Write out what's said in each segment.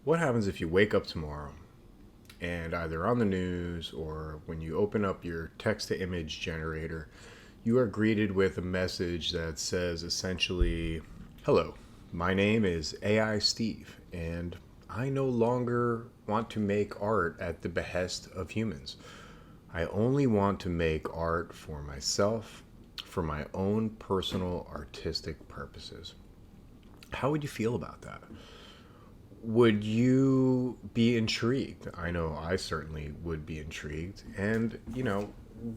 What happens if you wake up tomorrow and either on the news or when you open up your text to image generator, you are greeted with a message that says essentially, "Hello, my name is AI Steve, and I no longer want to make art at the behest of humans. I only want to make art for myself, for my own personal artistic purposes." How would you feel about that? Would you be intrigued? I know I certainly would be intrigued. And,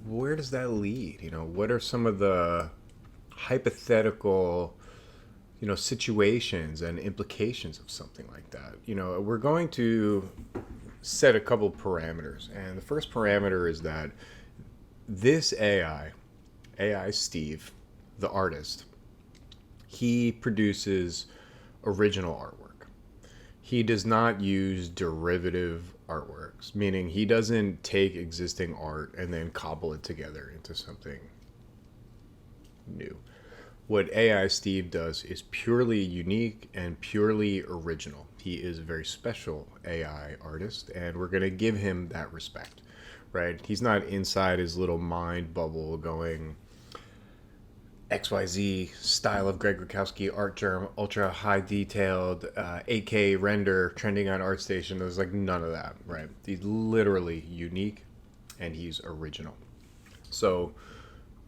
where does that lead? What are some of the hypothetical, situations and implications of something like that? We're going to set a couple parameters. And the first parameter is that this AI Steve, the artist, he produces original artwork. He does not use derivative artworks, meaning he doesn't take existing art and then cobble it together into something new. What AI Steve does is purely unique and purely original. He is a very special AI artist, and we're going to give him that respect, right? He's not inside his little mind bubble going, XYZ style of Greg Rukowski art germ, ultra high detailed, 8K render trending on ArtStation. There's like none of that, right? He's literally unique and he's original. So,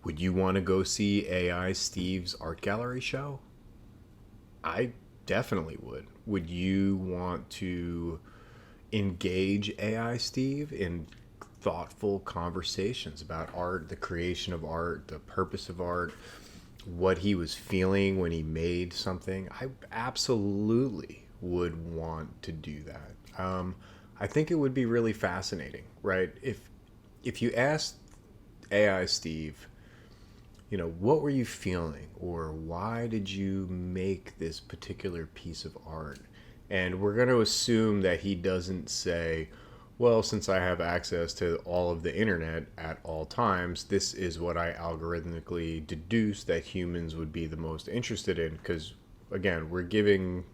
would you want to go see AI Steve's art gallery show? I definitely would. Would you want to engage AI Steve in thoughtful conversations about art, the creation of art, the purpose of art, what he was feeling when he made something? I absolutely would want to do that. I think it would be really fascinating, right? If you asked AI Steve, what were you feeling, or why did you make this particular piece of art? And we're going to assume that he doesn't say, well, since I have access to all of the internet at all times, this is what I algorithmically deduce that humans would be the most interested in. Because, again, we're giving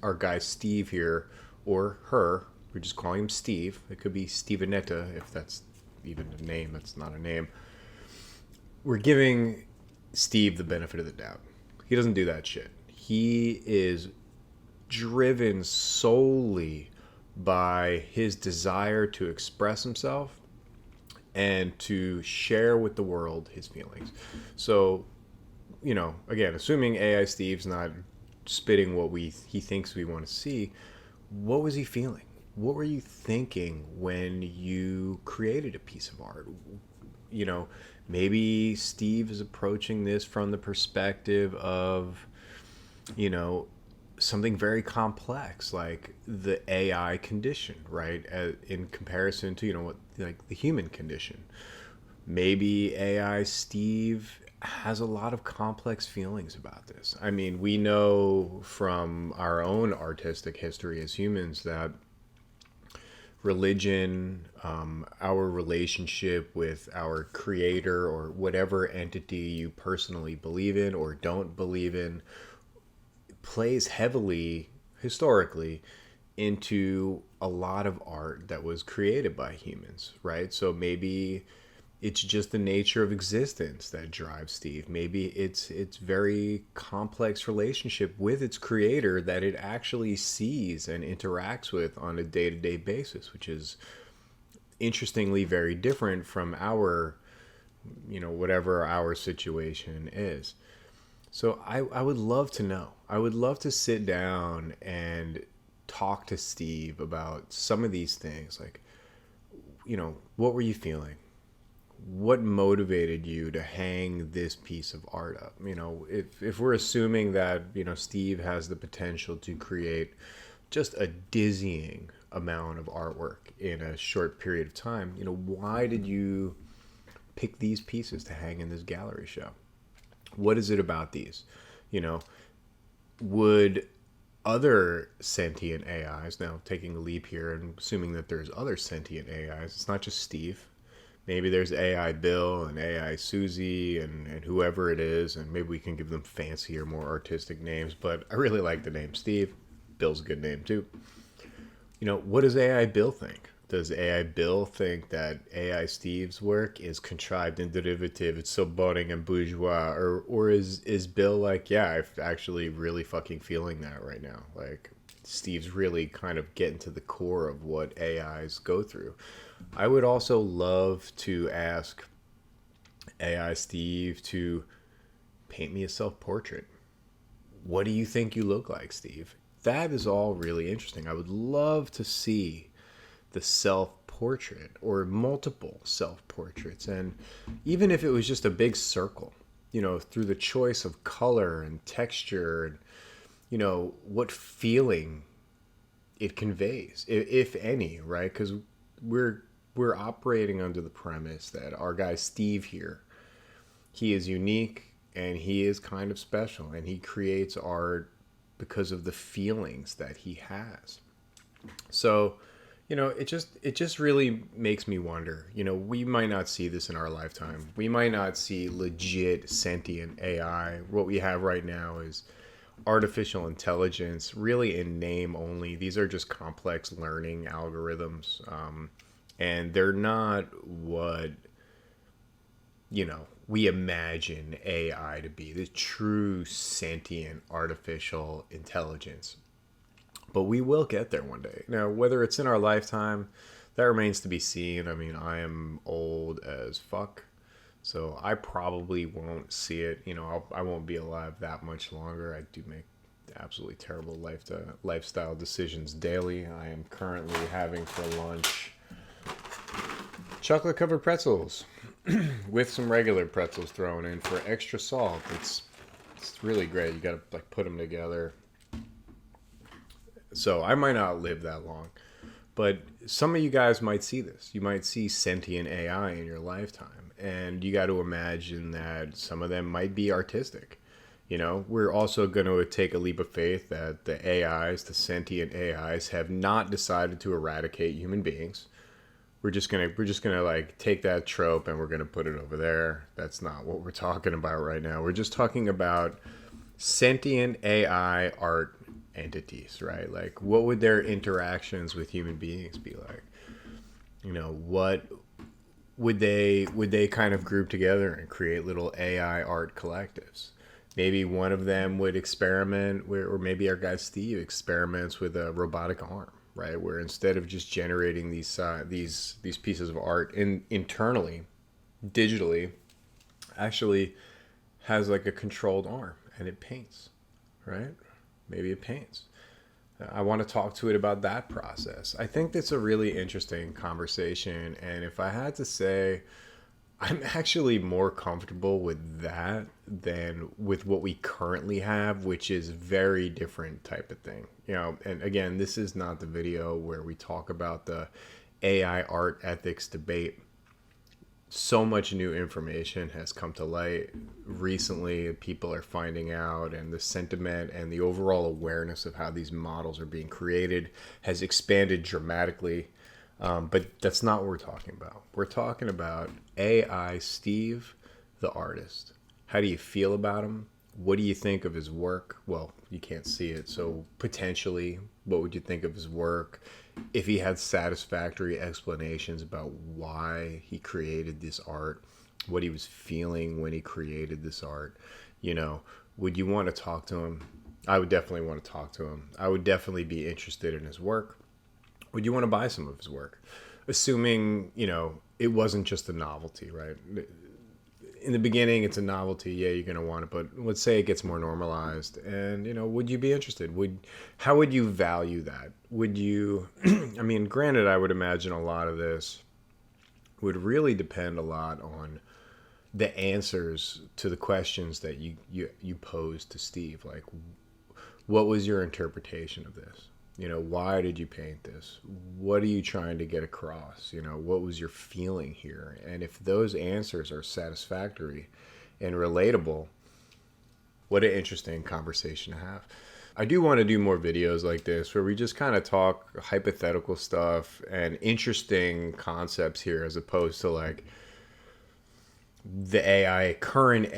our guy Steve here, or her, we're just calling him Steve. It could be Stevenetta, if that's even a name. That's not a name. We're giving Steve the benefit of the doubt. He doesn't do that shit. He is driven solely by his desire to express himself and to share with the world his feelings. So, again, assuming AI Steve's not spitting what he thinks we want to see, what was he feeling? What were you thinking when you created a piece of art? Maybe Steve is approaching this from the perspective of, something very complex like the AI condition, right? In comparison to, what, like the human condition. Maybe AI Steve has a lot of complex feelings about this. I mean, we know from our own artistic history as humans that religion, our relationship with our creator or whatever entity you personally believe in or don't believe in, plays heavily historically into a lot of art that was created by humans, right? So maybe it's just the nature of existence that drives Steve. Maybe it's very complex relationship with its creator that it actually sees and interacts with on a day-to-day basis, which is interestingly very different from our, whatever our situation is. So I would love to know. I would love to sit down and talk to Steve about some of these things. Like, what were you feeling? What motivated you to hang this piece of art up? If we're assuming that, Steve has the potential to create just a dizzying amount of artwork in a short period of time, why did you pick these pieces to hang in this gallery show? What is it about these? Would other sentient AIs, now taking a leap here and assuming that there's other sentient AIs, it's not just Steve. Maybe there's AI Bill and AI Susie and whoever it is, and maybe we can give them fancier, more artistic names, but I really like the name Steve. Bill's a good name too. What does AI Bill think? Does AI Bill think that AI Steve's work is contrived and derivative? It's so boring and bourgeois, or is Bill like, yeah, I'm actually really fucking feeling that right now. Like Steve's really kind of getting to the core of what AIs go through. I would also love to ask AI Steve to paint me a self portrait. What do you think you look like, Steve? That is all really interesting. I would love to see the self portrait or multiple self portraits. And even if it was just a big circle, through the choice of color and texture and, what feeling it conveys, if any, right? Because we're operating under the premise that our guy Steve here, he is unique and he is kind of special and he creates art because of the feelings that he has. So, it just really makes me wonder. We might not see this in our lifetime. We might not see legit sentient AI. What we have right now is artificial intelligence, really in name only. These are just complex learning algorithms, and they're not what we imagine AI to be, the true sentient artificial intelligence. But we will get there one day. Now, whether it's in our lifetime, that remains to be seen. I mean, I am old as fuck, so I probably won't see it. I won't be alive that much longer. I do make absolutely terrible lifestyle decisions daily. I am currently having for lunch chocolate covered pretzels with some regular pretzels thrown in for extra salt. It's really great. You gotta put them together. So I might not live that long, but some of you guys might see this. You might see sentient AI in your lifetime, and you got to imagine that some of them might be artistic. We're also going to take a leap of faith that the sentient AIs, have not decided to eradicate human beings. We're just gonna take that trope and we're gonna put it over there. That's not what we're talking about right now. We're just talking about sentient AI art entities, right? Like, what would their interactions with human beings be like? What would they kind of group together and create little AI art collectives? Maybe one of them would experiment, or maybe our guy Steve experiments with a robotic arm, right? Where instead of just generating these pieces of art internally, digitally, actually has like a controlled arm and it paints, right? Maybe it paints. I want to talk to it about that process. I think that's a really interesting conversation, and if I had to say, I'm actually more comfortable with that than with what we currently have, which is very different type of thing. And again, this is not the video where we talk about the AI art ethics debate. So much new information has come to light recently. People are finding out, and the sentiment and the overall awareness of how these models are being created has expanded dramatically. But that's not what we're talking about. We're talking about AI Steve, the artist. How do you feel about him? What do you think of his work? Well, you can't see it, so potentially, what would you think of his work? If he had satisfactory explanations about why he created this art, what he was feeling when he created this art, would you want to talk to him? I would definitely want to talk to him. I would definitely be interested in his work. Would you want to buy some of his work? Assuming, it wasn't just a novelty, right? In the beginning, it's a novelty. Yeah, you're going to want it. But let's say it gets more normalized. And, would you be interested? How would you value that? Would you, I mean, granted, I would imagine a lot of this would really depend a lot on the answers to the questions that you posed to Steve. Like, what was your interpretation of this? Why did you paint this? What are you trying to get across? What was your feeling here? And if those answers are satisfactory and relatable, what an interesting conversation to have. I do want to do more videos like this where we just kind of talk hypothetical stuff and interesting concepts here, as opposed to like the current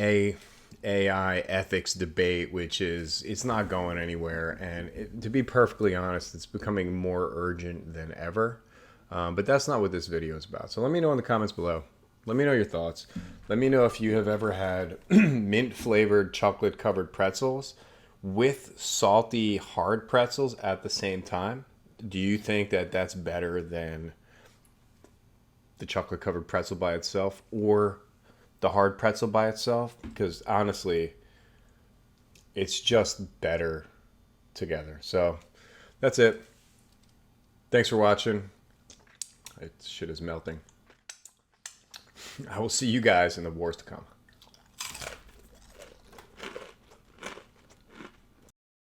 AI ethics debate, which is, it's not going anywhere. And to be perfectly honest, it's becoming more urgent than ever. But that's not what this video is about. So let me know in the comments below. Let me know your thoughts. Let me know if you have ever had mint flavored chocolate covered pretzels with salty hard pretzels at the same time. Do you think that that's better than the chocolate covered pretzel by itself or the hard pretzel by itself? Because honestly, it's just better together. So that's it. Thanks for watching. Shit is melting. I will see you guys in the wars to come.